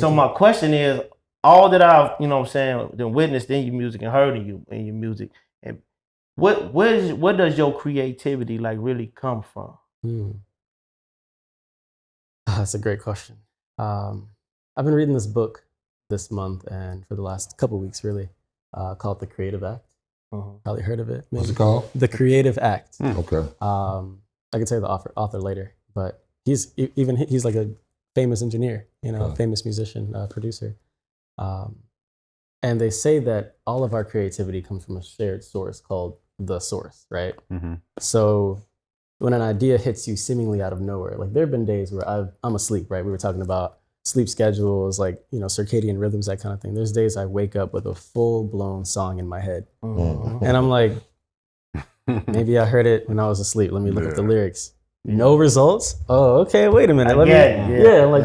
So my question is, all that I've, you know what I'm saying, then witnessed in your music and heard in your music, and what does your creativity like really come from? That's a great question. I've been reading this book this month and for the last couple of weeks, really, called The Creative Act. Probably heard of it. Maybe. What's it called? The Creative Act. Okay. I can tell you the author later, but he's like a famous engineer, a famous musician, producer. And they say that all of our creativity comes from a shared source called the source, right? So when an idea hits you seemingly out of nowhere, like there have been days where I'm asleep, right? We were talking about sleep schedules, like, circadian rhythms, that kind of thing. There's days I wake up with a full-blown song in my head. And I'm like, maybe I heard it when I was asleep. Let me look up the lyrics. No results? Oh, okay, wait a minute.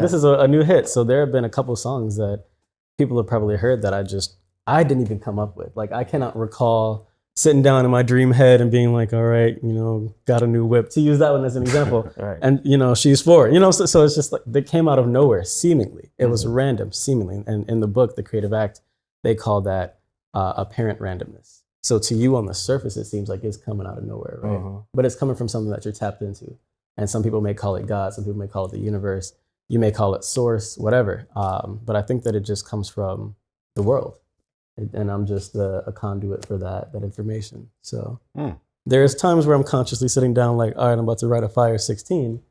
This is a new hit. So there have been a couple songs that people have probably heard that I didn't even come up with. Like, I cannot recall sitting down in my dream head and being like, all right, got a new whip, to use that one as an example. Right. And, she's four, so it's just like, they came out of nowhere, seemingly. It was random, seemingly. And in the book, The Creative Act, they call that apparent randomness. So to you on the surface, it seems like it's coming out of nowhere, right? But it's coming from something that you're tapped into. And some people may call it God, some people may call it the universe, you may call it source, whatever. But I think that it just comes from the world. And I'm just a conduit for that information. So there's times where I'm consciously sitting down like, all right, I'm about to write a Fire 16.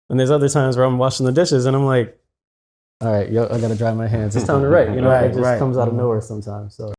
And there's other times where I'm washing the dishes and I'm like, all right, I gotta dry my hands. It's time to write. It just comes out of nowhere sometimes. So.